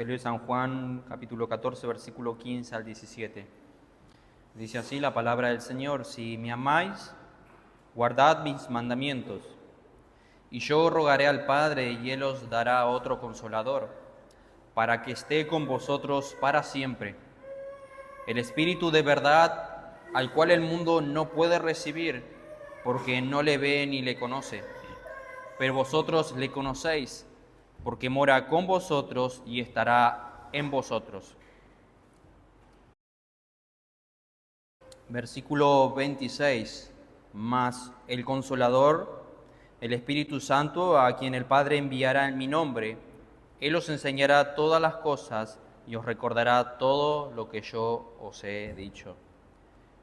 Evangelio de San Juan, capítulo 14, versículo 15 al 17. Dice así la palabra del Señor: si me amáis, guardad mis mandamientos, y yo rogaré al Padre, y Él os dará otro Consolador, para que esté con vosotros para siempre. El Espíritu de verdad, al cual el mundo no puede recibir, porque no le ve ni le conoce. Pero vosotros le conocéis, porque mora con vosotros y estará en vosotros. Versículo 26. Mas el Consolador, el Espíritu Santo, a quien el Padre enviará en mi nombre, Él os enseñará todas las cosas y os recordará todo lo que yo os he dicho.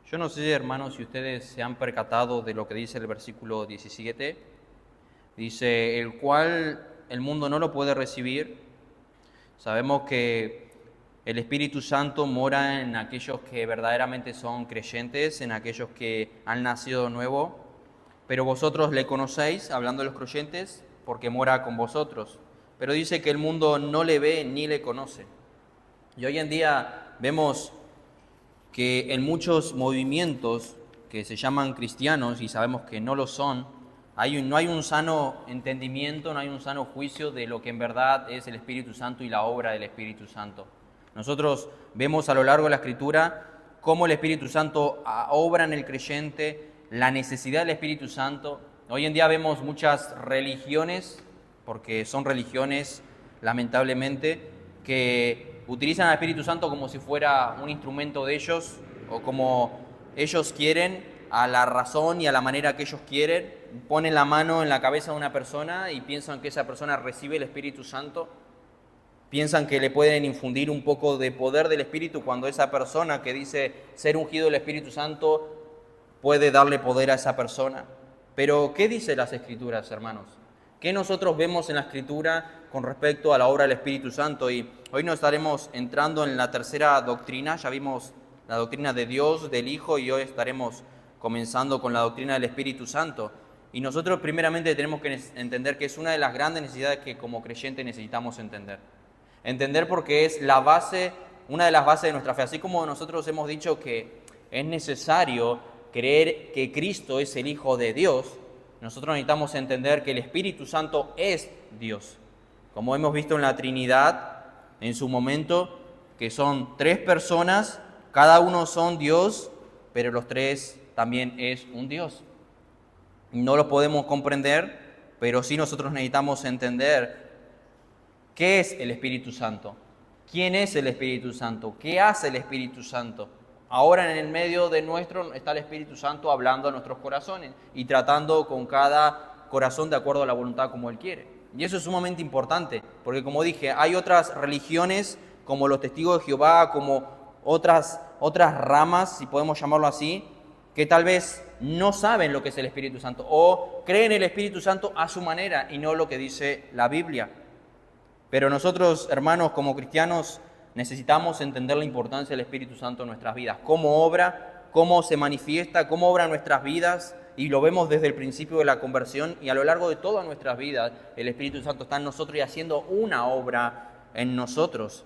Yo no sé, hermanos, si ustedes se han percatado de lo que dice el versículo 17. Dice, el cual el mundo no lo puede recibir. Sabemos que el Espíritu Santo mora en aquellos que verdaderamente son creyentes, en aquellos que han nacido de nuevo, pero vosotros le conocéis, hablando de los creyentes, porque mora con vosotros. Pero dice que el mundo no le ve ni le conoce. Y hoy en día vemos que en muchos movimientos que se llaman cristianos, y sabemos que no lo son, no hay un sano entendimiento, no hay un sano juicio de lo que en verdad es el Espíritu Santo y la obra del Espíritu Santo. Nosotros vemos a lo largo de la Escritura cómo el Espíritu Santo obra en el creyente, la necesidad del Espíritu Santo. Hoy en día vemos muchas religiones, porque son religiones, lamentablemente, que utilizan al Espíritu Santo como si fuera un instrumento de ellos, o como ellos quieren, a la razón y a la manera que ellos quieren. Ponen la mano en la cabeza de una persona y piensan que esa persona recibe el Espíritu Santo. Piensan que le pueden infundir un poco de poder del Espíritu cuando esa persona que dice ser ungido del Espíritu Santo puede darle poder a esa persona. Pero, ¿qué dice las Escrituras, hermanos? ¿Qué nosotros vemos en la Escritura con respecto a la obra del Espíritu Santo? Y hoy nos estaremos entrando en la tercera doctrina. Ya vimos la doctrina de Dios, del Hijo, y hoy estaremos comenzando con la doctrina del Espíritu Santo. Y nosotros primeramente tenemos que entender que es una de las grandes necesidades que como creyentes necesitamos entender. Entender porque es la base, una de las bases de nuestra fe. Así como nosotros hemos dicho que es necesario creer que Cristo es el Hijo de Dios, nosotros necesitamos entender que el Espíritu Santo es Dios. Como hemos visto en la Trinidad, en su momento, que son tres personas, cada uno son Dios, pero los tres también es un Dios. No lo podemos comprender, pero sí nosotros necesitamos entender qué es el Espíritu Santo, quién es el Espíritu Santo, qué hace el Espíritu Santo. Ahora en el medio de nuestro está el Espíritu Santo hablando a nuestros corazones y tratando con cada corazón de acuerdo a la voluntad como Él quiere. Y eso es sumamente importante, porque como dije, hay otras religiones como los Testigos de Jehová, como otras ramas, si podemos llamarlo así, que tal vez no saben lo que es el Espíritu Santo o creen el Espíritu Santo a su manera y no lo que dice la Biblia. Pero nosotros, hermanos, como cristianos, necesitamos entender la importancia del Espíritu Santo en nuestras vidas, cómo obra, cómo se manifiesta, cómo obra en nuestras vidas, y lo vemos desde el principio de la conversión y a lo largo de todas nuestras vidas. El Espíritu Santo está en nosotros y haciendo una obra en nosotros.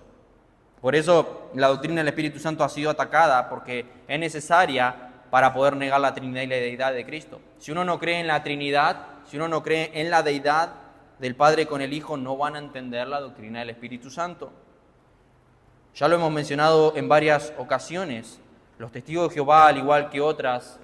Por eso la doctrina del Espíritu Santo ha sido atacada, porque es necesaria para poder negar la Trinidad y la deidad de Cristo. Si uno no cree en la Trinidad, si uno no cree en la deidad del Padre con el Hijo, no van a entender la doctrina del Espíritu Santo. Ya lo hemos mencionado en varias ocasiones. Los Testigos de Jehová, al igual que otras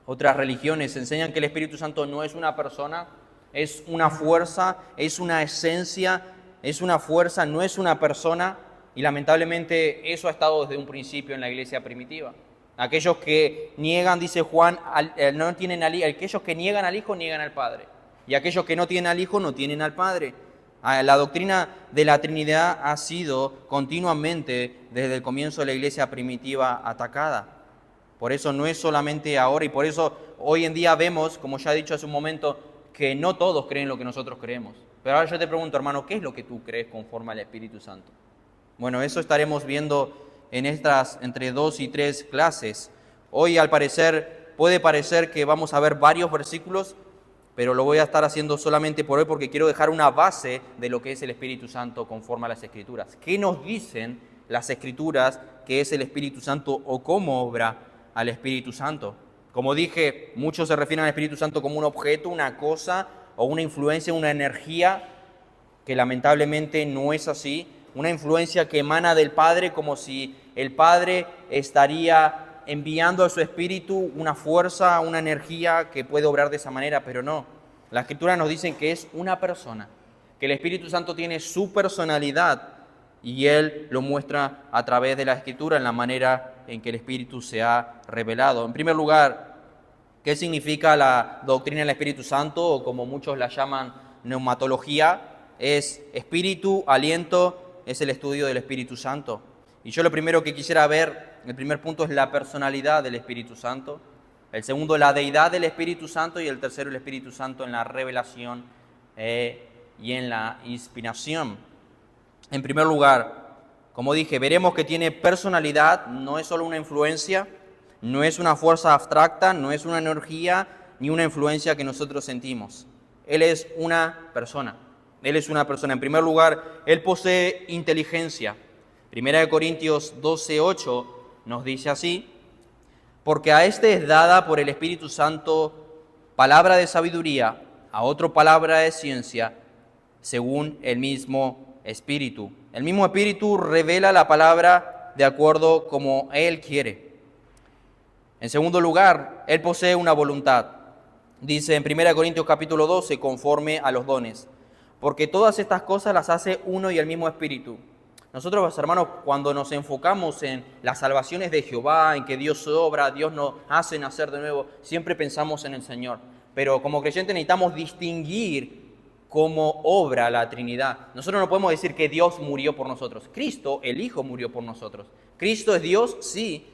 religiones, enseñan que el Espíritu Santo no es una persona, es una fuerza, es una esencia, es una fuerza, no es una persona, y lamentablemente eso ha estado desde un principio en la iglesia primitiva. Aquellos que niegan, dice Juan, aquellos que niegan al Hijo, niegan al Padre. Y aquellos que no tienen al Hijo, no tienen al Padre. La doctrina de la Trinidad ha sido continuamente, desde el comienzo de la iglesia primitiva, atacada. Por eso no es solamente ahora, y por eso hoy en día vemos, como ya he dicho hace un momento, que no todos creen lo que nosotros creemos. Pero ahora yo te pregunto, hermano, ¿qué es lo que tú crees conforme al Espíritu Santo? Bueno, eso estaremos viendo en estas entre 2 y 3 clases. Hoy, al parecer, puede parecer que vamos a ver varios versículos, pero lo voy a estar haciendo solamente por hoy porque quiero dejar una base de lo que es el Espíritu Santo conforme a las Escrituras. ¿Qué nos dicen las Escrituras que es el Espíritu Santo o cómo obra al Espíritu Santo? Como dije, muchos se refieren al Espíritu Santo como un objeto, una cosa o una influencia, una energía, que lamentablemente no es así. Una influencia que emana del Padre, como si el Padre estaría enviando a su Espíritu una fuerza, una energía que puede obrar de esa manera, pero no. La Escritura nos dice que es una persona, que el Espíritu Santo tiene su personalidad y Él lo muestra a través de la Escritura en la manera en que el Espíritu se ha revelado. En primer lugar, ¿qué significa la doctrina del Espíritu Santo, o como muchos la llaman neumatología? Es espíritu, aliento, es el estudio del Espíritu Santo. Y yo lo primero que quisiera ver, el primer punto es la personalidad del Espíritu Santo, el segundo la deidad del Espíritu Santo y el tercero el Espíritu Santo en la revelación y en la inspiración. En primer lugar, como dije, veremos que tiene personalidad, no es solo una influencia, no es una fuerza abstracta, no es una energía ni una influencia que nosotros sentimos. Él es una persona. Él es una persona. En primer lugar, Él posee inteligencia. 1 Corintios 12:8 nos dice así: porque a este es dada por el Espíritu Santo palabra de sabiduría, a otro palabra de ciencia, según el mismo Espíritu. El mismo Espíritu revela la palabra de acuerdo como Él quiere. En segundo lugar, Él posee una voluntad. Dice en 1 Corintios capítulo 12, conforme a los dones, porque todas estas cosas las hace uno y el mismo Espíritu. Nosotros, hermanos, cuando nos enfocamos en las salvaciones de Jehová, en que Dios obra, Dios nos hace nacer de nuevo, siempre pensamos en el Señor. Pero como creyentes necesitamos distinguir cómo obra la Trinidad. Nosotros no podemos decir que Dios murió por nosotros. Cristo, el Hijo, murió por nosotros. Cristo es Dios, sí,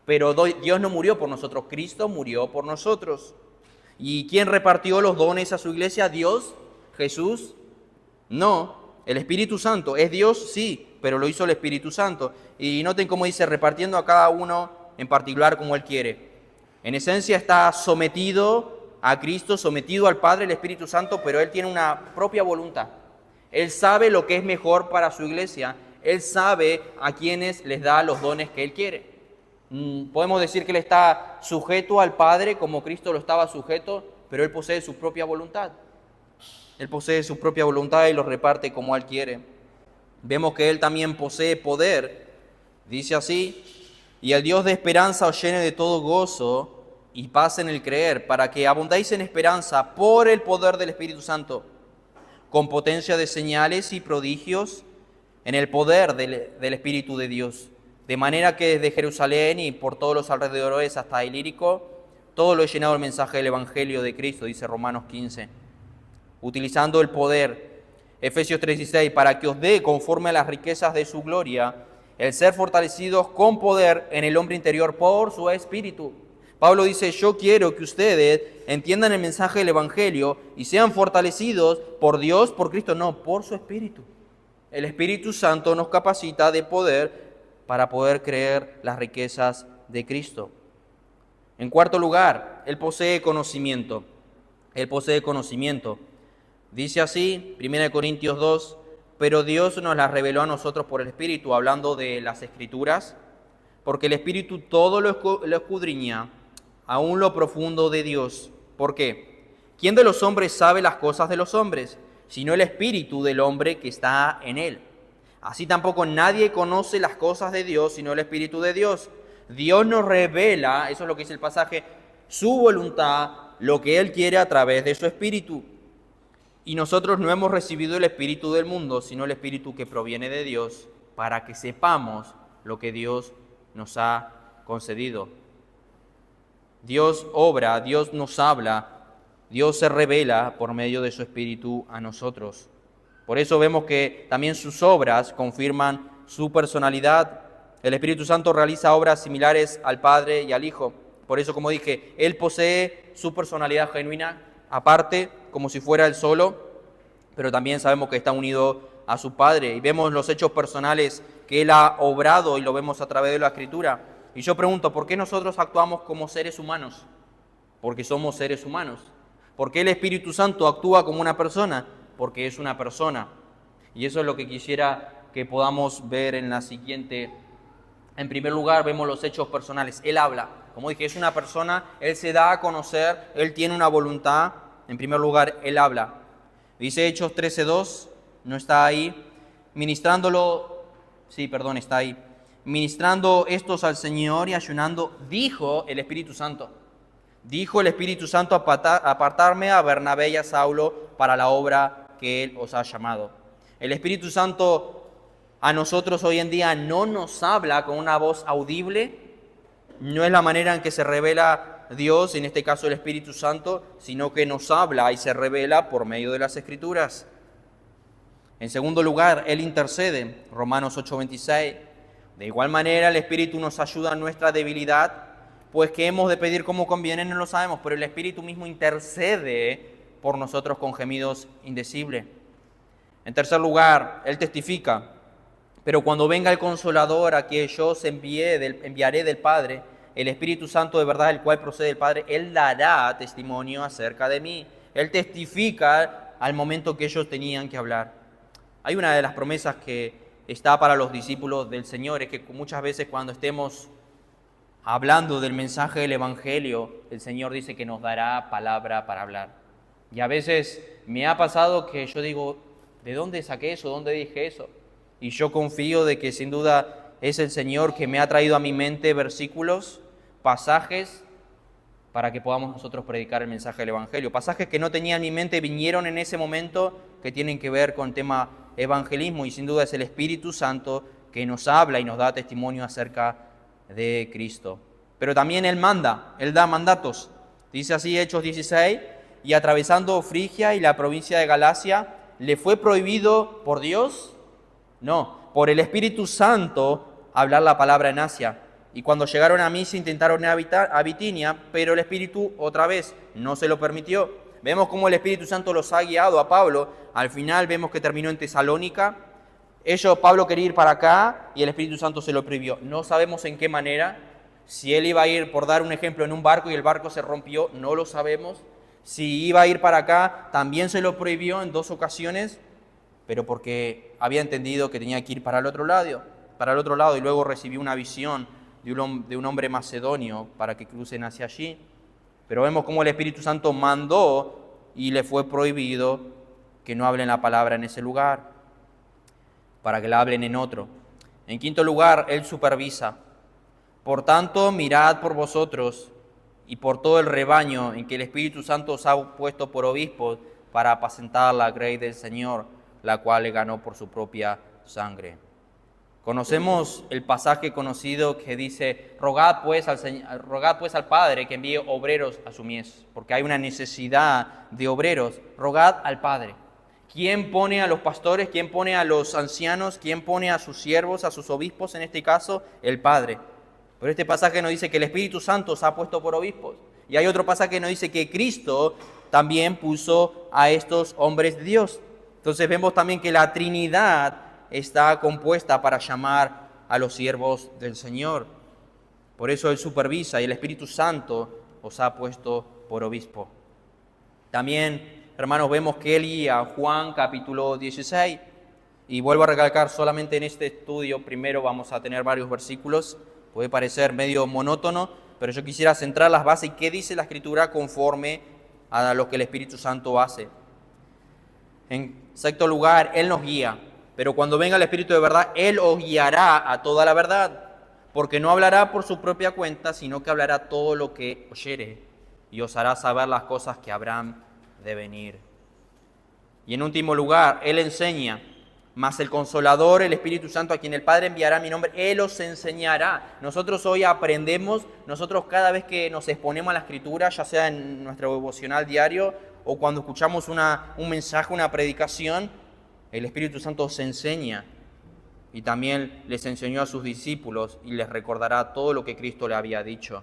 pero Dios no murió por nosotros. Cristo murió por nosotros. ¿Y quién repartió los dones a su iglesia? ¿Dios? ¿Jesús? No. El Espíritu Santo. ¿Es Dios? Sí, pero lo hizo el Espíritu Santo. Y noten cómo dice, repartiendo a cada uno en particular como Él quiere. En esencia está sometido a Cristo, sometido al Padre, el Espíritu Santo, pero Él tiene una propia voluntad. Él sabe lo que es mejor para su iglesia. Él sabe a quienes les da los dones que Él quiere. Podemos decir que Él está sujeto al Padre como Cristo lo estaba sujeto, pero Él posee su propia voluntad. Él posee su propia voluntad y lo reparte como Él quiere. Vemos que Él también posee poder. Dice así: y el Dios de esperanza os llene de todo gozo y paz en el creer, para que abundéis en esperanza por el poder del Espíritu Santo, con potencia de señales y prodigios en el poder del Espíritu de Dios. De manera que desde Jerusalén y por todos los alrededores hasta Ilírico, todo lo he llenado el mensaje del Evangelio de Cristo, dice Romanos 15. Utilizando el poder, Efesios 3:16, para que os dé, conforme a las riquezas de su gloria, el ser fortalecidos con poder en el hombre interior por su Espíritu. Pablo dice, yo quiero que ustedes entiendan el mensaje del Evangelio y sean fortalecidos por Dios, por Cristo, no, por su Espíritu. El Espíritu Santo nos capacita de poder para poder creer las riquezas de Cristo. En cuarto lugar, Él posee conocimiento. Él posee conocimiento. Dice así, 1 Corintios 2, pero Dios nos las reveló a nosotros por el Espíritu, hablando de las Escrituras, porque el Espíritu todo lo escudriña, aún lo profundo de Dios. ¿Por qué? ¿Quién de los hombres sabe las cosas de los hombres, sino el Espíritu del hombre que está en él? Así tampoco nadie conoce las cosas de Dios, sino el Espíritu de Dios. Dios nos revela, eso es lo que dice el pasaje, su voluntad, lo que Él quiere a través de su Espíritu. Y nosotros no hemos recibido el espíritu del mundo, sino el Espíritu que proviene de Dios, para que sepamos lo que Dios nos ha concedido. Dios obra, Dios nos habla, Dios se revela por medio de su Espíritu a nosotros. Por eso vemos que también sus obras confirman su personalidad. El Espíritu Santo realiza obras similares al Padre y al Hijo. Por eso, como dije, Él posee su personalidad genuina, aparte, como si fuera Él solo, pero también sabemos que está unido a su Padre. Y vemos los hechos personales que Él ha obrado y lo vemos a través de la Escritura. Y yo pregunto, ¿por qué nosotros actuamos como seres humanos? Porque somos seres humanos. ¿Por qué el Espíritu Santo actúa como una persona? Porque es una persona. Y eso es lo que quisiera que podamos ver en la siguiente. En primer lugar, vemos los hechos personales. Él habla. Como dije, es una persona, Él se da a conocer, Él tiene una voluntad. En primer lugar, Él habla. Dice Hechos 13:2, no está ahí. Está ahí. Ministrando estos al Señor y ayunando, dijo el Espíritu Santo. Dijo el Espíritu Santo, apartarme a Bernabé y a Saulo para la obra que Él os ha llamado. El Espíritu Santo a nosotros hoy en día no nos habla con una voz audible, no es la manera en que se revela Dios, en este caso el Espíritu Santo, sino que nos habla y se revela por medio de las Escrituras. En segundo lugar, Él intercede, Romanos 8:26. De igual manera, el Espíritu nos ayuda en nuestra debilidad, pues que hemos de pedir como conviene no lo sabemos, pero el Espíritu mismo intercede por nosotros con gemidos indecibles. En tercer lugar, Él testifica, pero cuando venga el Consolador a quien yo os enviaré del Padre, el Espíritu Santo de verdad, el cual procede del Padre, Él dará testimonio acerca de mí. Él testifica al momento que ellos tenían que hablar. Hay una de las promesas que está para los discípulos del Señor, es que muchas veces cuando estemos hablando del mensaje del Evangelio, el Señor dice que nos dará palabra para hablar. Y a veces me ha pasado que yo digo, ¿de dónde saqué eso? ¿Dónde dije eso? Y yo confío de que sin duda es el Señor que me ha traído a mi mente versículos, pasajes, para que podamos nosotros predicar el mensaje del Evangelio. Pasajes que no tenía en mi mente vinieron en ese momento que tienen que ver con el tema evangelismo y sin duda es el Espíritu Santo que nos habla y nos da testimonio acerca de Cristo. Pero también Él manda, Él da mandatos. Dice así Hechos 16, y atravesando Frigia y la provincia de Galacia, ¿le fue prohibido por Dios? No, por el Espíritu Santo hablar la palabra en Asia. Y cuando llegaron a Misia intentaron a Bitinia, pero el Espíritu otra vez no se lo permitió. Vemos cómo el Espíritu Santo los ha guiado a Pablo. Al final vemos que terminó en Tesalónica. Pablo quería ir para acá y el Espíritu Santo se lo prohibió. No sabemos en qué manera. Si él iba a ir, por dar un ejemplo, en un barco y el barco se rompió, no lo sabemos. Si iba a ir para acá, también se lo prohibió en 2 ocasiones, pero porque había entendido que tenía que ir para el otro lado y luego recibió una visión de un hombre macedonio para que crucen hacia allí. Pero vemos cómo el Espíritu Santo mandó y le fue prohibido que no hablen la palabra en ese lugar, para que la hablen en otro. En quinto lugar, Él supervisa. Por tanto, mirad por vosotros y por todo el rebaño en que el Espíritu Santo os ha puesto por obispos para apacentar la grey del Señor, la cual le ganó por su propia sangre. Conocemos el pasaje conocido que dice, rogad pues al Padre que envíe obreros a su mies, porque hay una necesidad de obreros. Rogad al Padre. ¿Quién pone a los pastores? ¿Quién pone a los ancianos? ¿Quién pone a sus siervos, a sus obispos? En este caso, el Padre. Pero este pasaje nos dice que el Espíritu Santo se ha puesto por obispos. Y hay otro pasaje que nos dice que Cristo también puso a estos hombres de Dios. Entonces vemos también que la Trinidad está compuesta para llamar a los siervos del Señor. Por eso Él supervisa y el Espíritu Santo os ha puesto por obispo. También, hermanos, vemos que Él guía Juan capítulo 16. Y vuelvo a recalcar solamente en este estudio, primero vamos a tener varios versículos. Puede parecer medio monótono, pero yo quisiera centrar las bases y qué dice la Escritura conforme a lo que el Espíritu Santo hace. En sexto lugar, Él nos guía. Pero cuando venga el Espíritu de verdad, Él os guiará a toda la verdad, porque no hablará por su propia cuenta, sino que hablará todo lo que oyere, y os hará saber las cosas que habrán de venir. Y en último lugar, Él enseña, mas el Consolador, el Espíritu Santo, a quien el Padre enviará en mi nombre, Él os enseñará. Nosotros hoy aprendemos, nosotros cada vez que nos exponemos a la Escritura, ya sea en nuestro devocional diario, o cuando escuchamos un mensaje, una predicación, el Espíritu Santo os enseña y también les enseñó a sus discípulos y les recordará todo lo que Cristo le había dicho.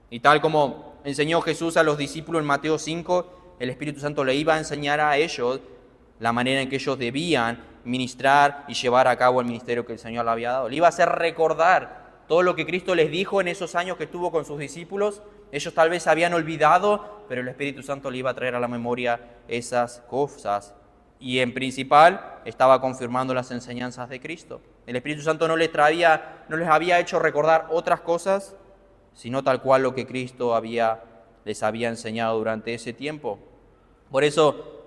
Y tal como enseñó Jesús a los discípulos en Mateo 5, el Espíritu Santo le iba a enseñar a ellos la manera en que ellos debían ministrar y llevar a cabo el ministerio que el Señor le había dado. Le iba a hacer recordar Todo lo que Cristo les dijo en esos años que estuvo con sus discípulos, ellos tal vez habían olvidado, pero el Espíritu Santo le iba a traer a la memoria esas cosas. Y en principal estaba confirmando las enseñanzas de Cristo. El Espíritu Santo no les había hecho recordar otras cosas, sino tal cual lo que Cristo les había enseñado durante ese tiempo. Por eso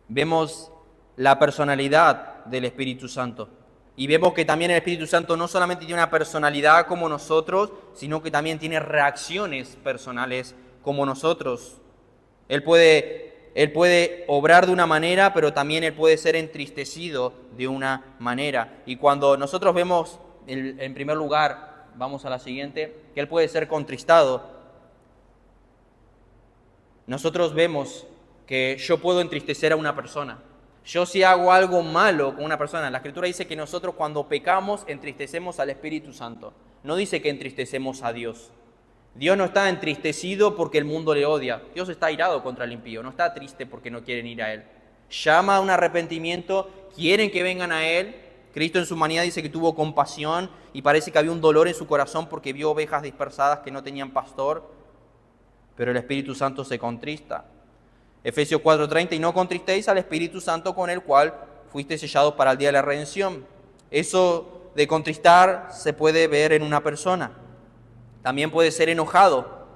vemos la personalidad del Espíritu Santo. Y vemos que también el Espíritu Santo no solamente tiene una personalidad como nosotros, sino que también tiene reacciones personales como nosotros. Él puede obrar de una manera, pero también Él puede ser entristecido de una manera. Y cuando nosotros vemos, en primer lugar, vamos a la siguiente, que Él puede ser contristado, nosotros vemos que yo puedo entristecer a una persona. Yo si hago algo malo con una persona, la Escritura dice que nosotros cuando pecamos entristecemos al Espíritu Santo. No dice que entristecemos a Dios. Dios no está entristecido porque el mundo le odia. Dios está airado contra el impío, no está triste porque no quieren ir a Él. Llama a un arrepentimiento, quieren que vengan a Él. Cristo en su humanidad dice que tuvo compasión y parece que había un dolor en su corazón porque vio ovejas dispersadas que no tenían pastor, pero el Espíritu Santo se contrista. Efesios 4:30, y no contristéis al Espíritu Santo con el cual fuiste sellados para el día de la redención. Eso de contristar se puede ver en una persona. También puede ser enojado.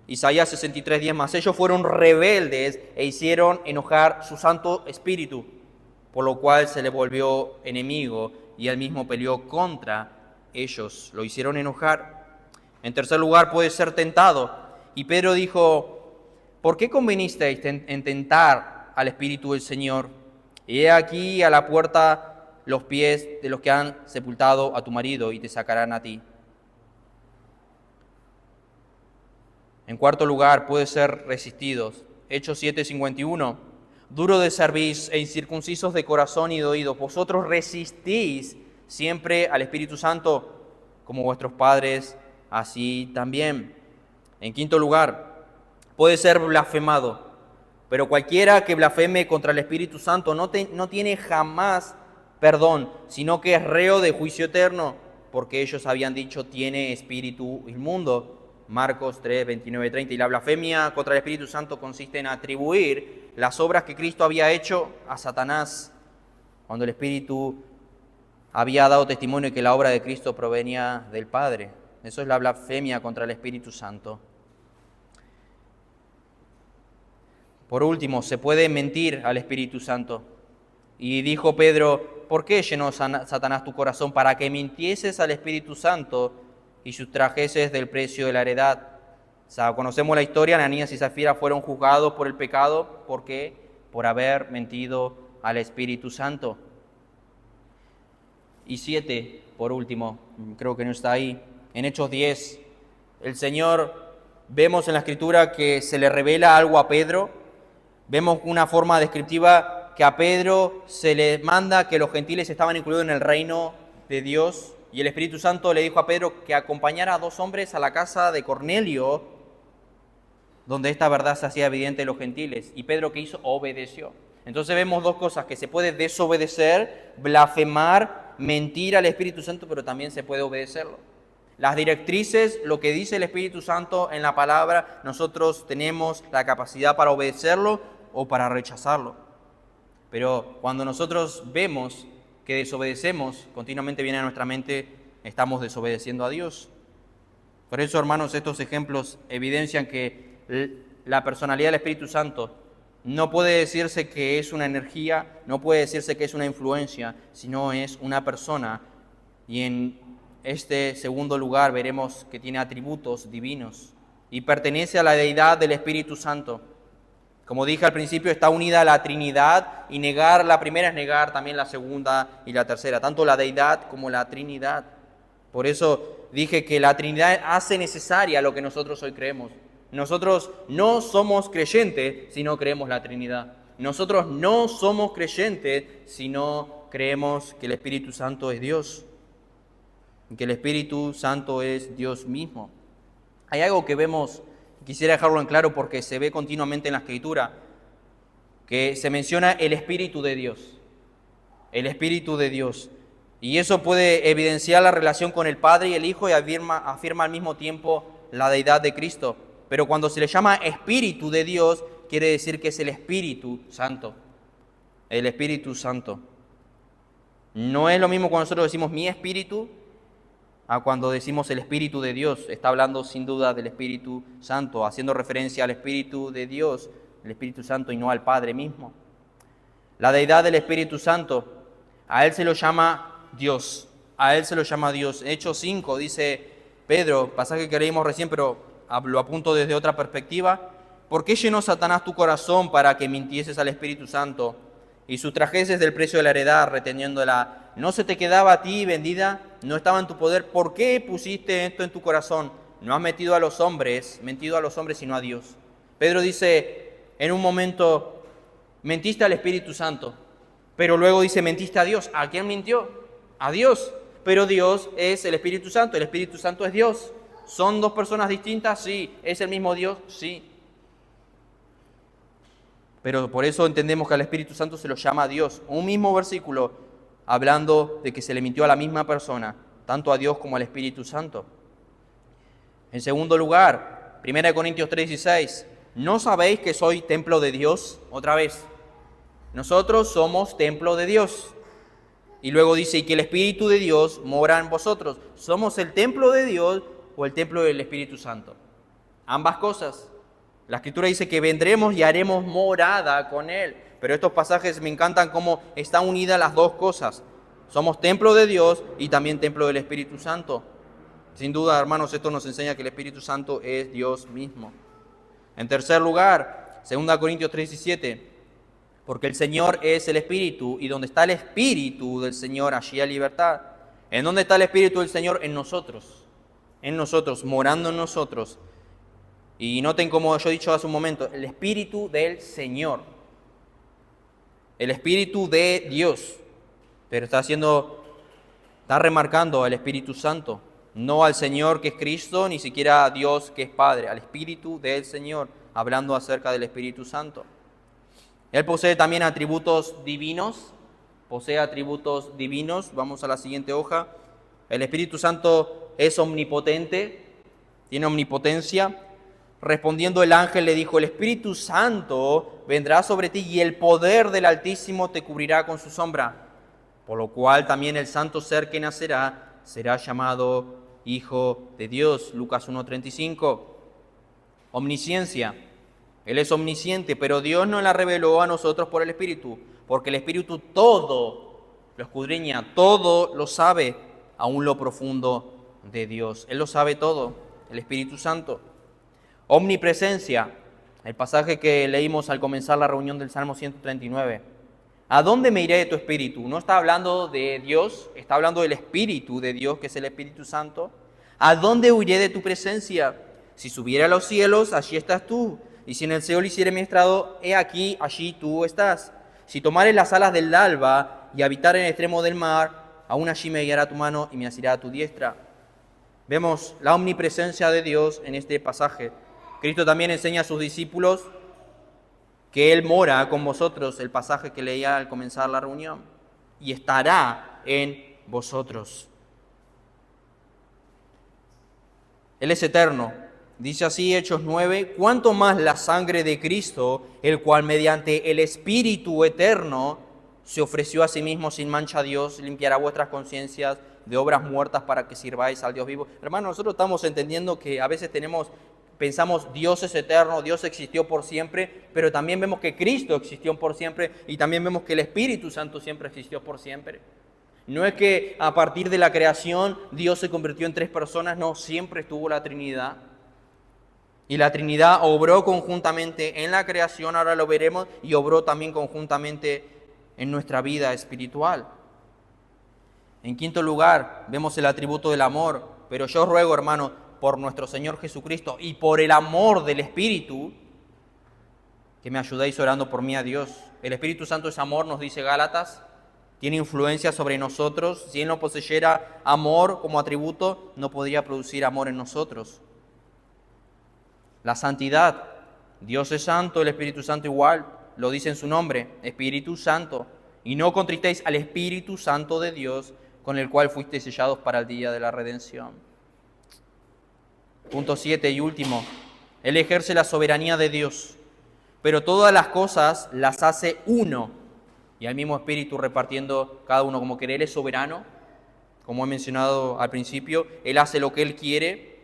Isaías 63:10, mas ellos fueron rebeldes e hicieron enojar su Santo Espíritu, por lo cual se le volvió enemigo y él mismo peleó contra ellos. Lo hicieron enojar. En tercer lugar, puede ser tentado. Y Pedro dijo: ¿por qué convenisteis en tentar al Espíritu del Señor? Y he aquí a la puerta los pies de los que han sepultado a tu marido y te sacarán a ti. En cuarto lugar, puede ser resistidos. Hechos 7:51. Duro de cerviz e incircuncisos de corazón y de oídos, vosotros resistís siempre al Espíritu Santo, como vuestros padres, así también. En quinto lugar, puede ser blasfemado, pero cualquiera que blasfeme contra el Espíritu Santo no tiene jamás perdón, sino que es reo de juicio eterno, porque ellos habían dicho: tiene espíritu inmundo. Marcos 3:29-30. Y la blasfemia contra el Espíritu Santo consiste en atribuir las obras que Cristo había hecho a Satanás, cuando el Espíritu había dado testimonio de que la obra de Cristo provenía del Padre. Eso es la blasfemia contra el Espíritu Santo. Por último, se puede mentir al Espíritu Santo. Y dijo Pedro: ¿por qué llenó Satanás tu corazón? Para que mintieses al Espíritu Santo y sustrajeses del precio de la heredad. O sea, conocemos la historia, Ananías y Zafira fueron juzgados por el pecado. ¿Por qué? Por haber mentido al Espíritu Santo. Y 7, por último, creo que no está ahí, en Hechos 10, el Señor, vemos en la Escritura que se le revela algo a Pedro. Vemos una forma descriptiva que a Pedro se le manda que los gentiles estaban incluidos en el reino de Dios. Y el Espíritu Santo le dijo a Pedro que acompañara a 2 hombres a la casa de Cornelio, donde esta verdad se hacía evidente en los gentiles. Y Pedro, ¿qué hizo? Obedeció. Entonces vemos 2 cosas: que se puede desobedecer, blasfemar, mentir al Espíritu Santo, pero también se puede obedecerlo. Las directrices, lo que dice el Espíritu Santo en la palabra, nosotros tenemos la capacidad para obedecerlo o para rechazarlo. Pero cuando nosotros vemos que desobedecemos, continuamente viene a nuestra mente: estamos desobedeciendo a Dios. Por eso, hermanos, estos ejemplos evidencian que la personalidad del Espíritu Santo no puede decirse que es una energía, no puede decirse que es una influencia, sino es una persona. Y en este segundo lugar veremos que tiene atributos divinos y pertenece a la deidad del Espíritu Santo. Como dije al principio, está unida a la Trinidad, y negar la primera es negar también la segunda y la tercera, tanto la deidad como la Trinidad. Por eso dije que la Trinidad hace necesaria lo que nosotros hoy creemos. Nosotros no somos creyentes si no creemos la Trinidad. Nosotros no somos creyentes si no creemos que el Espíritu Santo es Dios, que el Espíritu Santo es Dios mismo. Hay algo que vemos, quisiera dejarlo en claro porque se ve continuamente en la Escritura, que se menciona el Espíritu de Dios. El Espíritu de Dios. Y eso puede evidenciar la relación con el Padre y el Hijo y afirma al mismo tiempo la deidad de Cristo. Pero cuando se le llama Espíritu de Dios, quiere decir que es el Espíritu Santo. El Espíritu Santo. No es lo mismo cuando nosotros decimos mi Espíritu a cuando decimos el Espíritu de Dios. Está hablando sin duda del Espíritu Santo, haciendo referencia al Espíritu de Dios, el Espíritu Santo y no al Padre mismo. La deidad del Espíritu Santo, a Él se lo llama Dios. A Él se lo llama Dios. Hechos 5 dice Pedro, pasaje que leímos recién, pero lo apunto desde otra perspectiva. ¿Por qué llenó Satanás tu corazón para que mintieses al Espíritu Santo y sustrajeses del precio de la heredad, reteniéndola? ¿No se te quedaba a ti vendida? ¿No estaba en tu poder? ¿Por qué pusiste esto en tu corazón? No has mentido a los hombres, sino a Dios. Pedro dice en un momento, mentiste al Espíritu Santo, pero luego dice, mentiste a Dios. ¿A quién mintió? A Dios. Pero Dios es el Espíritu Santo, el Espíritu Santo es Dios. ¿Son dos personas distintas? Sí. ¿Es el mismo Dios? Sí. Pero por eso entendemos que al Espíritu Santo se lo llama Dios. Un mismo versículo hablando de que se le mintió a la misma persona, tanto a Dios como al Espíritu Santo. En segundo lugar, 1 Corintios 3:16, ¿no sabéis que soy templo de Dios? Otra vez, nosotros somos templo de Dios. Y luego dice, y que el Espíritu de Dios mora en vosotros. ¿Somos el templo de Dios o el templo del Espíritu Santo? Ambas cosas. La Escritura dice que vendremos y haremos morada con Él. Pero estos pasajes me encantan cómo están unidas las dos cosas. Somos templo de Dios y también templo del Espíritu Santo. Sin duda, hermanos, esto nos enseña que el Espíritu Santo es Dios mismo. En tercer lugar, 2 Corintios 3:17, porque el Señor es el Espíritu, y donde está el Espíritu del Señor, allí hay libertad. ¿En dónde está el Espíritu del Señor? En nosotros, morando en nosotros. Y noten como yo he dicho hace un momento, el Espíritu del Señor, el Espíritu de Dios, pero está remarcando al Espíritu Santo, no al Señor que es Cristo, ni siquiera a Dios que es Padre, al Espíritu del Señor, hablando acerca del Espíritu Santo. Él posee también atributos divinos, vamos a la siguiente hoja. El Espíritu Santo es omnipotente, tiene omnipotencia. Respondiendo el ángel le dijo, el Espíritu Santo vendrá sobre ti y el poder del Altísimo te cubrirá con su sombra, por lo cual también el santo ser que nacerá será llamado Hijo de Dios. Lucas 1:35. Omnisciencia. Él es omnisciente, pero Dios nos la reveló a nosotros por el Espíritu, porque el Espíritu todo lo escudriña, todo lo sabe, aún lo profundo de Dios. Él lo sabe todo, el Espíritu Santo. Omnipresencia, el pasaje que leímos al comenzar la reunión del Salmo 139. ¿A dónde me iré de tu Espíritu? No está hablando de Dios, está hablando del Espíritu de Dios, que es el Espíritu Santo. ¿A dónde huiré de tu presencia? Si subiera a los cielos, allí estás tú. Y si en el Seol hiciere mi estrado, he aquí, allí tú estás. Si tomare las alas del alba y habitar en el extremo del mar, aún allí me guiará tu mano y me asirá a tu diestra. Vemos la omnipresencia de Dios en este pasaje. Cristo también enseña a sus discípulos que Él mora con vosotros, el pasaje que leía al comenzar la reunión, y estará en vosotros. Él es eterno. Dice así Hechos 9, cuánto más la sangre de Cristo, el cual mediante el Espíritu eterno se ofreció a sí mismo sin mancha a Dios, limpiará vuestras conciencias de obras muertas para que sirváis al Dios vivo. Hermanos, nosotros estamos entendiendo que a veces pensamos Dios es eterno, Dios existió por siempre, pero también vemos que Cristo existió por siempre y también vemos que el Espíritu Santo siempre existió por siempre. No es que a partir de la creación Dios se convirtió en tres personas, no, siempre estuvo la Trinidad. Y la Trinidad obró conjuntamente en la creación, ahora lo veremos, y obró también conjuntamente en nuestra vida espiritual. En quinto lugar, vemos el atributo del amor, pero yo ruego, hermano, por nuestro Señor Jesucristo y por el amor del Espíritu, que me ayudéis orando por mí a Dios. El Espíritu Santo es amor, nos dice Gálatas, tiene influencia sobre nosotros. Si Él no poseyera amor como atributo, no podría producir amor en nosotros. La santidad. Dios es santo, el Espíritu Santo igual, lo dice en su nombre, Espíritu Santo. Y no contristéis al Espíritu Santo de Dios, con el cual fuiste sellados para el día de la redención. Punto 7 y último. Él ejerce la soberanía de Dios, pero todas las cosas las hace uno, y al mismo Espíritu repartiendo cada uno como quiere. Él es soberano, como he mencionado al principio. Él hace lo que Él quiere,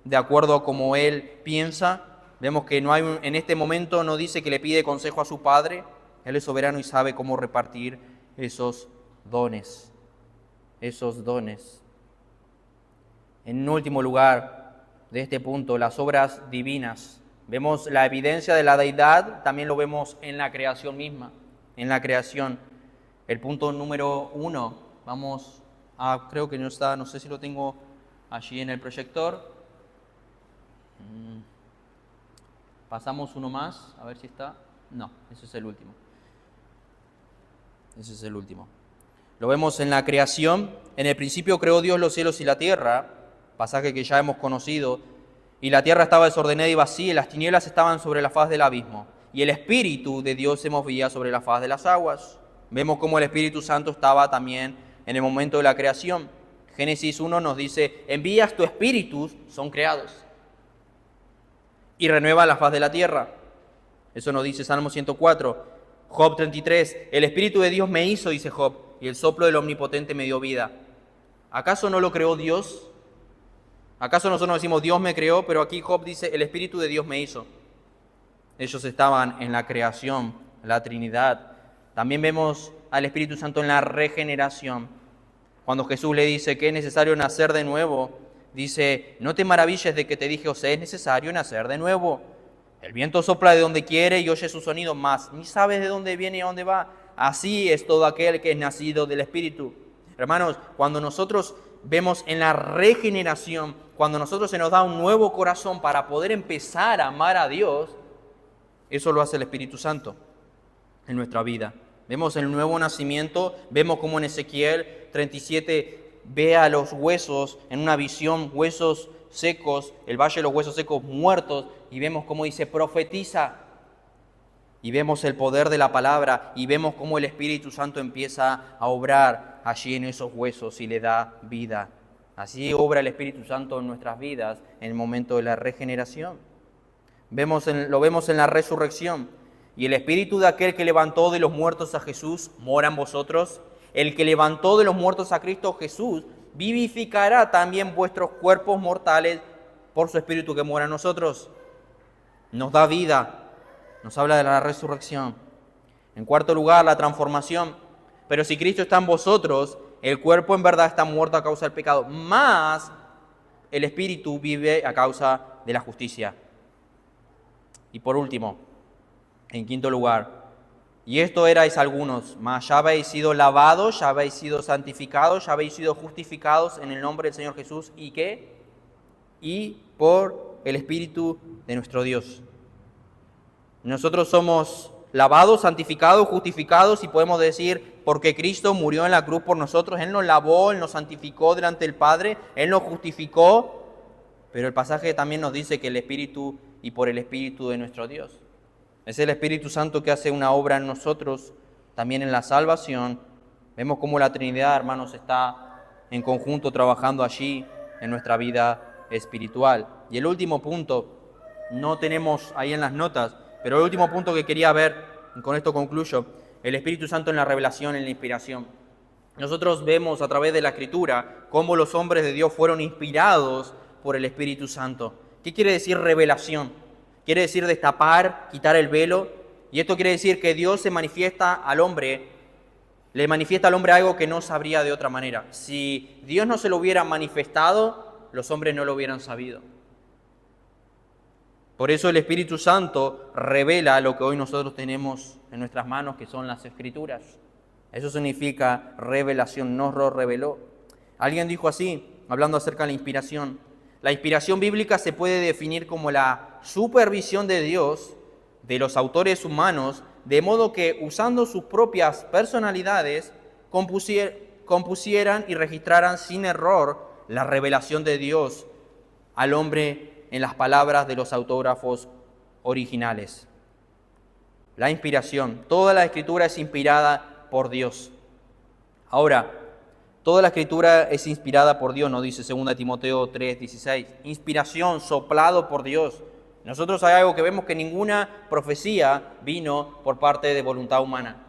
de acuerdo a como Él piensa. Vemos que no hay en este momento no dice que le pide consejo a su Padre. Él es soberano y sabe cómo repartir esos dones. Esos dones. En último lugar de este punto, las obras divinas. Vemos la evidencia de la deidad, también lo vemos en la creación misma, en la creación. El punto número 1, vamos a, creo que no está, no sé si lo tengo allí en el proyector. Pasamos uno más, a ver si está. No, ese es el último. Ese es el último. Lo vemos en la creación. En el principio creó Dios los cielos y la tierra, pasaje que ya hemos conocido, y la tierra estaba desordenada y vacía, y las tinieblas estaban sobre la faz del abismo, y el Espíritu de Dios se movía sobre la faz de las aguas. Vemos cómo el Espíritu Santo estaba también en el momento de la creación. Génesis 1 nos dice, envías tu Espíritu, son creados, y renueva la faz de la tierra. Eso nos dice Salmo 104. Job 33, el Espíritu de Dios me hizo, dice Job, y el soplo del Omnipotente me dio vida. ¿Acaso no lo creó Dios? ¿Acaso nosotros decimos Dios me creó? Pero aquí Job dice el Espíritu de Dios me hizo. Ellos estaban en la creación, la Trinidad. También vemos al Espíritu Santo en la regeneración. Cuando Jesús le dice que es necesario nacer de nuevo, dice, no te maravilles de que te dije, os es necesario nacer de nuevo. El viento sopla de donde quiere y oye su sonido, mas ni sabes de dónde viene y a dónde va. Así es todo aquel que es nacido del Espíritu. Hermanos, cuando nosotros vemos en la regeneración, cuando nosotros se nos da un nuevo corazón para poder empezar a amar a Dios, eso lo hace el Espíritu Santo en nuestra vida. Vemos el nuevo nacimiento, vemos como en Ezequiel 37 ve a los huesos en una visión, huesos secos, el valle de los huesos secos muertos, y vemos cómo dice profetiza, y vemos el poder de la palabra, y vemos cómo el Espíritu Santo empieza a obrar allí en esos huesos y le da vida. Así obra el Espíritu Santo en nuestras vidas en el momento de la regeneración. Lo vemos en la resurrección. Y el Espíritu de aquel que levantó de los muertos a Jesús mora en vosotros. El que levantó de los muertos a Cristo Jesús vivificará también vuestros cuerpos mortales por su Espíritu que mora en nosotros. Nos da vida. Nos habla de la resurrección. En cuarto lugar, la transformación. Pero si Cristo está en vosotros, el cuerpo en verdad está muerto a causa del pecado, mas el Espíritu vive a causa de la justicia. Y por último, en quinto lugar, y esto erais algunos, mas ya habéis sido lavados, ya habéis sido santificados, ya habéis sido justificados en el nombre del Señor Jesús. ¿Y qué? Y por el Espíritu de nuestro Dios. Nosotros somos lavados, santificados, justificados, y podemos decir, porque Cristo murió en la cruz por nosotros, Él nos lavó, Él nos santificó delante del Padre, Él nos justificó, pero el pasaje también nos dice que el Espíritu y por el Espíritu de nuestro Dios. Es el Espíritu Santo que hace una obra en nosotros, también en la salvación. Vemos cómo la Trinidad, hermanos, está en conjunto trabajando allí en nuestra vida espiritual. Y el último punto, no tenemos ahí en las notas, pero el último punto que quería ver, y con esto concluyo, el Espíritu Santo en la revelación, en la inspiración. Nosotros vemos a través de la Escritura cómo los hombres de Dios fueron inspirados por el Espíritu Santo. ¿Qué quiere decir revelación? Quiere decir destapar, quitar el velo. Y esto quiere decir que Dios se manifiesta al hombre, le manifiesta al hombre algo que no sabría de otra manera. Si Dios no se lo hubiera manifestado, los hombres no lo hubieran sabido. Por eso el Espíritu Santo revela lo que hoy nosotros tenemos en nuestras manos, que son las Escrituras. Eso significa revelación, nos lo reveló. Alguien dijo así, hablando acerca de la inspiración: la inspiración bíblica se puede definir como la supervisión de Dios de los autores humanos, de modo que usando sus propias personalidades compusieran y registraran sin error la revelación de Dios al hombre en las palabras de los autógrafos originales. La inspiración, toda la Escritura es inspirada por Dios. Ahora, Toda la Escritura es inspirada por Dios, nos dice 2 Timoteo 3:16. Inspiración, soplado por Dios. Nosotros hay algo que vemos que ninguna profecía vino por parte de voluntad humana.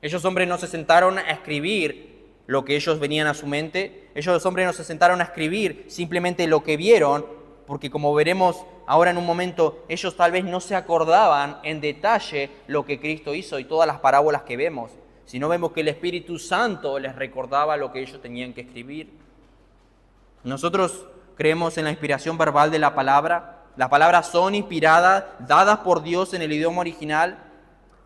Esos hombres no se sentaron a escribir lo que ellos venían a su mente. Esos hombres no se sentaron a escribir simplemente lo que vieron, porque como veremos ahora en un momento, ellos tal vez no se acordaban en detalle lo que Cristo hizo y todas las parábolas que vemos, sino vemos que el Espíritu Santo les recordaba lo que ellos tenían que escribir. Nosotros creemos en la inspiración verbal de la palabra. Las palabras son inspiradas, dadas por Dios en el idioma original.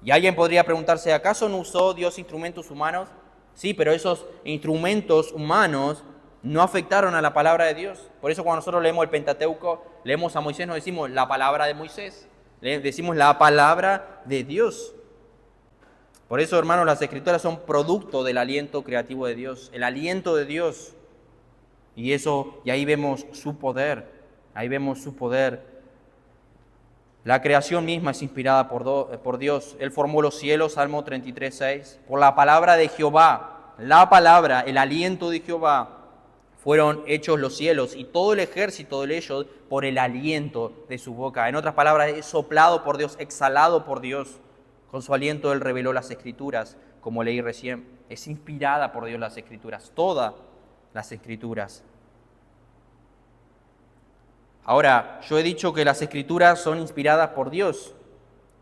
Y alguien podría preguntarse, ¿acaso no usó Dios instrumentos humanos? Sí, pero esos instrumentos humanos no afectaron a la palabra de Dios. Por eso cuando nosotros leemos el Pentateuco, leemos a Moisés, no decimos la palabra de Moisés, decimos la palabra de Dios. Por eso, hermanos, las Escrituras son producto del aliento creativo de Dios, el aliento de Dios. Y ahí vemos su poder, ahí vemos su poder. La creación misma es inspirada por Dios. Él formó los cielos, Salmo 33:6. Por la palabra de Jehová, la palabra, el aliento de Jehová, fueron hechos los cielos y todo el ejército de ellos por el aliento de su boca. En otras palabras, es soplado por Dios, exhalado por Dios. Con su aliento Él reveló las Escrituras, como leí recién. Es inspirada por Dios las Escrituras, todas las Escrituras. Ahora, yo he dicho que las Escrituras son inspiradas por Dios,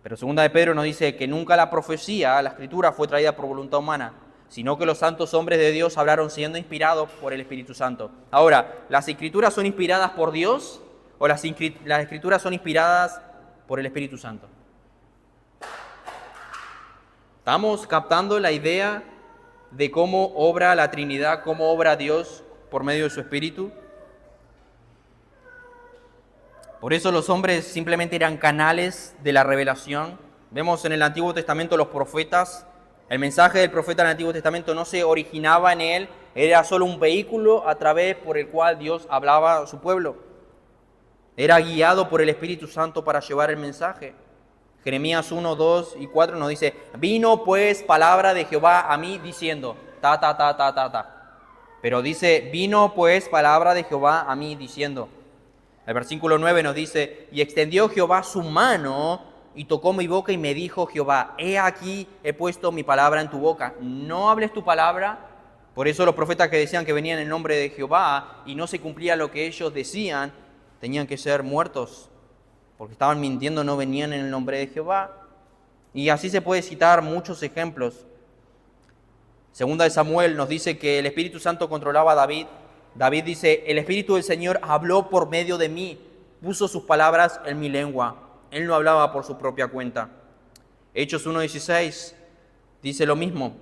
pero 2 de Pedro nos dice que nunca la profecía, la Escritura, fue traída por voluntad humana, sino que los santos hombres de Dios hablaron siendo inspirados por el Espíritu Santo. Ahora, ¿las Escrituras son inspiradas por Dios o las Escrituras son inspiradas por el Espíritu Santo? ¿Estamos captando la idea de cómo obra la Trinidad, cómo obra Dios por medio de su Espíritu? Por eso los hombres simplemente eran canales de la revelación. Vemos en el Antiguo Testamento los profetas. El mensaje del profeta en el Antiguo Testamento no se originaba en él, era solo un vehículo a través por el cual Dios hablaba a su pueblo. Era guiado por el Espíritu Santo para llevar el mensaje. Jeremías 1, 2 y 4 nos dice, vino pues palabra de Jehová a mí diciendo, Pero dice, vino pues palabra de Jehová a mí diciendo. El versículo 9 nos dice, y extendió Jehová su mano y tocó mi boca y me dijo Jehová, he aquí he puesto mi palabra en tu boca, no hables tu palabra. Por eso los profetas que decían que venían en el nombre de Jehová y no se cumplía lo que ellos decían, tenían que ser muertos, porque estaban mintiendo, no venían en el nombre de Jehová. Y así se puede citar muchos ejemplos. Segunda de Samuel nos dice que el Espíritu Santo controlaba a David. David dice, el Espíritu del Señor habló por medio de mí, puso sus palabras en mi lengua. Él no hablaba por su propia cuenta. Hechos 1:16 dice lo mismo.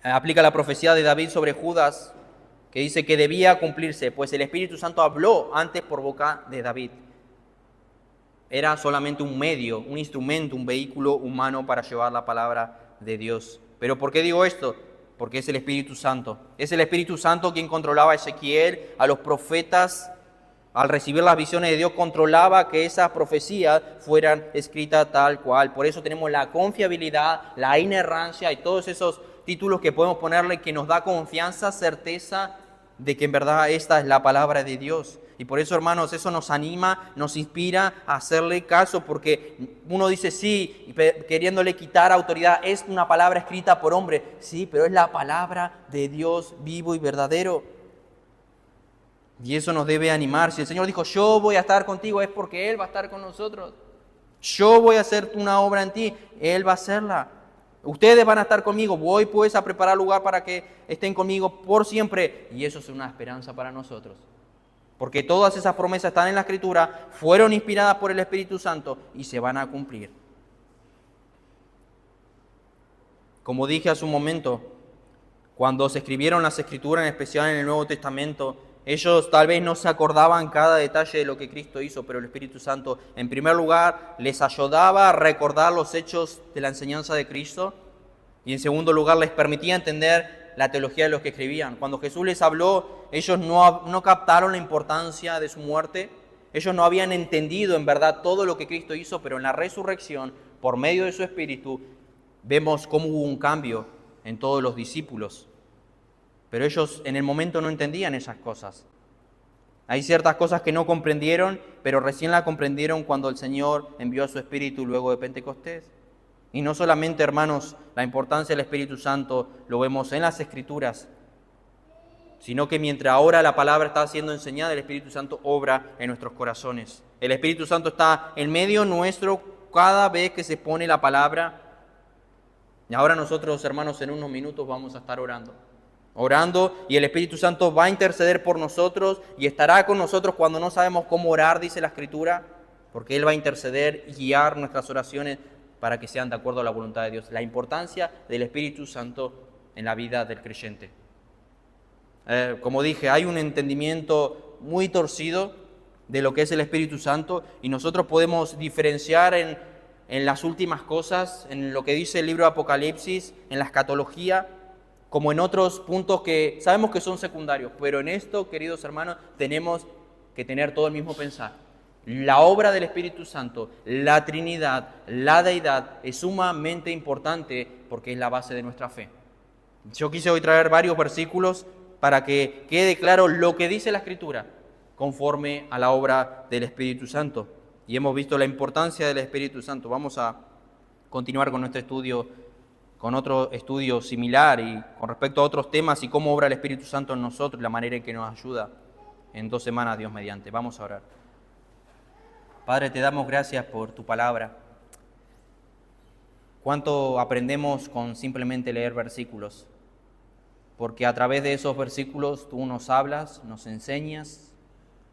Aplica la profecía de David sobre Judas, que dice que debía cumplirse, pues el Espíritu Santo habló antes por boca de David. Era solamente un medio, un instrumento, un vehículo humano para llevar la palabra de Dios. ¿Pero por qué digo esto? Porque es el Espíritu Santo. Es el Espíritu Santo quien controlaba a Ezequiel, a los profetas. Al recibir las visiones de Dios, controlaba que esas profecías fueran escritas tal cual. Por eso tenemos la confiabilidad, la inerrancia y todos esos títulos que podemos ponerle que nos da confianza, certeza de que en verdad esta es la palabra de Dios. Y por eso, hermanos, eso nos anima, nos inspira a hacerle caso, porque uno dice sí, queriéndole quitar autoridad, es una palabra escrita por hombre, sí, pero es la palabra de Dios vivo y verdadero. Y eso nos debe animar. Si el Señor dijo, yo voy a estar contigo, es porque Él va a estar con nosotros. Yo voy a hacer una obra en ti, Él va a hacerla. Ustedes van a estar conmigo, voy pues a preparar lugar para que estén conmigo por siempre. Y eso es una esperanza para nosotros. Porque todas esas promesas están en la Escritura, fueron inspiradas por el Espíritu Santo y se van a cumplir. Como dije hace un momento, cuando se escribieron las Escrituras, en especial en el Nuevo Testamento, ellos tal vez no se acordaban cada detalle de lo que Cristo hizo, pero el Espíritu Santo, en primer lugar, les ayudaba a recordar los hechos de la enseñanza de Cristo y en segundo lugar, les permitía entender la teología de los que escribían. Cuando Jesús les habló, ellos no captaron la importancia de su muerte, ellos no habían entendido en verdad todo lo que Cristo hizo, pero en la resurrección, por medio de su Espíritu, vemos cómo hubo un cambio en todos los discípulos. pero ellos en el momento no entendían esas cosas. Hay ciertas cosas que no comprendieron, pero recién la comprendieron cuando el Señor envió a su Espíritu luego de Pentecostés. Y no solamente, hermanos, la importancia del Espíritu Santo lo vemos en las Escrituras, sino que mientras ahora la palabra está siendo enseñada, el Espíritu Santo obra en nuestros corazones. El Espíritu Santo está en medio nuestro cada vez que se pone la palabra. Y ahora nosotros, hermanos, en unos minutos vamos a estar orando, y el Espíritu Santo va a interceder por nosotros y estará con nosotros cuando no sabemos cómo orar, dice la Escritura, porque Él va a interceder y guiar nuestras oraciones para que sean de acuerdo a la voluntad de Dios. La importancia del Espíritu Santo en la vida del creyente. Como dije, hay un entendimiento muy torcido de lo que es el Espíritu Santo, y nosotros podemos diferenciar en las últimas cosas, en lo que dice el libro de Apocalipsis, en la escatología, como en otros puntos que sabemos que son secundarios, pero en esto, queridos hermanos, tenemos que tener todo el mismo pensar. La obra del Espíritu Santo, la Trinidad, la Deidad, es sumamente importante porque es la base de nuestra fe. Yo quise hoy traer varios versículos para que quede claro lo que dice la Escritura conforme a la obra del Espíritu Santo. Y hemos visto la importancia del Espíritu Santo. Vamos a continuar con nuestro estudio, con otro estudio similar y con respecto a otros temas y cómo obra el Espíritu Santo en nosotros y la manera en que nos ayuda en 2 semanas, Dios mediante. Vamos a orar. Padre, te damos gracias por tu palabra. Cuánto aprendemos con simplemente leer versículos, porque a través de esos versículos tú nos hablas, nos enseñas,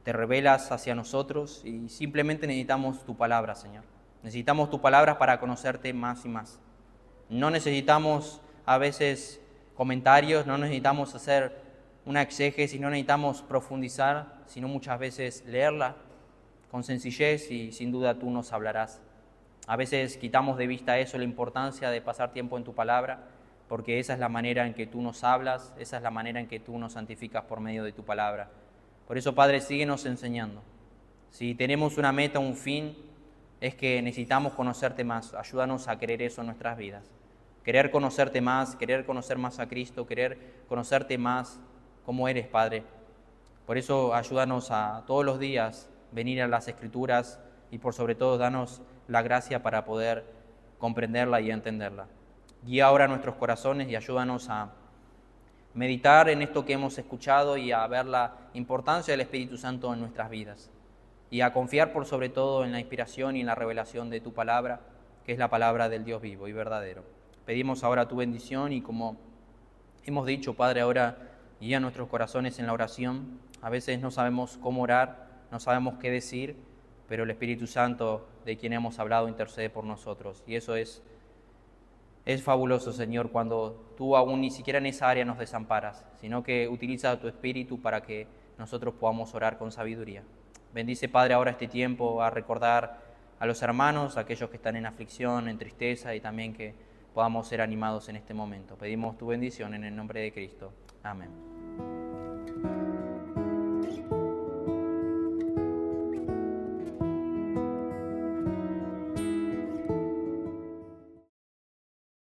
te revelas hacia nosotros y simplemente necesitamos tu palabra, Señor. Necesitamos tu palabra para conocerte más y más. No necesitamos a veces comentarios, no necesitamos hacer una exégesis, no necesitamos profundizar, sino muchas veces leerla con sencillez y sin duda tú nos hablarás. A veces quitamos de vista eso, la importancia de pasar tiempo en tu palabra, porque esa es la manera en que tú nos hablas, esa es la manera en que tú nos santificas por medio de tu palabra. Por eso, Padre, síguenos enseñando. Si tenemos una meta, un fin, es que necesitamos conocerte más. Ayúdanos a querer eso en nuestras vidas. Querer conocerte más, querer conocer más a Cristo, querer conocerte más como eres, Padre. Por eso, ayúdanos a todos los días venir a las Escrituras y por sobre todo danos la gracia para poder comprenderla y entenderla. Guía ahora nuestros corazones y ayúdanos a meditar en esto que hemos escuchado y a ver la importancia del Espíritu Santo en nuestras vidas y a confiar por sobre todo en la inspiración y en la revelación de tu palabra, que es la palabra del Dios vivo y verdadero. Pedimos ahora tu bendición y como hemos dicho, Padre, ahora guía nuestros corazones en la oración. A veces no sabemos cómo orar, no sabemos qué decir, pero el Espíritu Santo de quien hemos hablado intercede por nosotros y eso es fabuloso, Señor, cuando tú aún ni siquiera en esa área nos desamparas, sino que utilizas tu Espíritu para que nosotros podamos orar con sabiduría. Bendice, Padre, ahora este tiempo a recordar a los hermanos, a aquellos que están en aflicción, en tristeza y también que podamos ser animados en este momento. Pedimos tu bendición en el nombre de Cristo. Amén.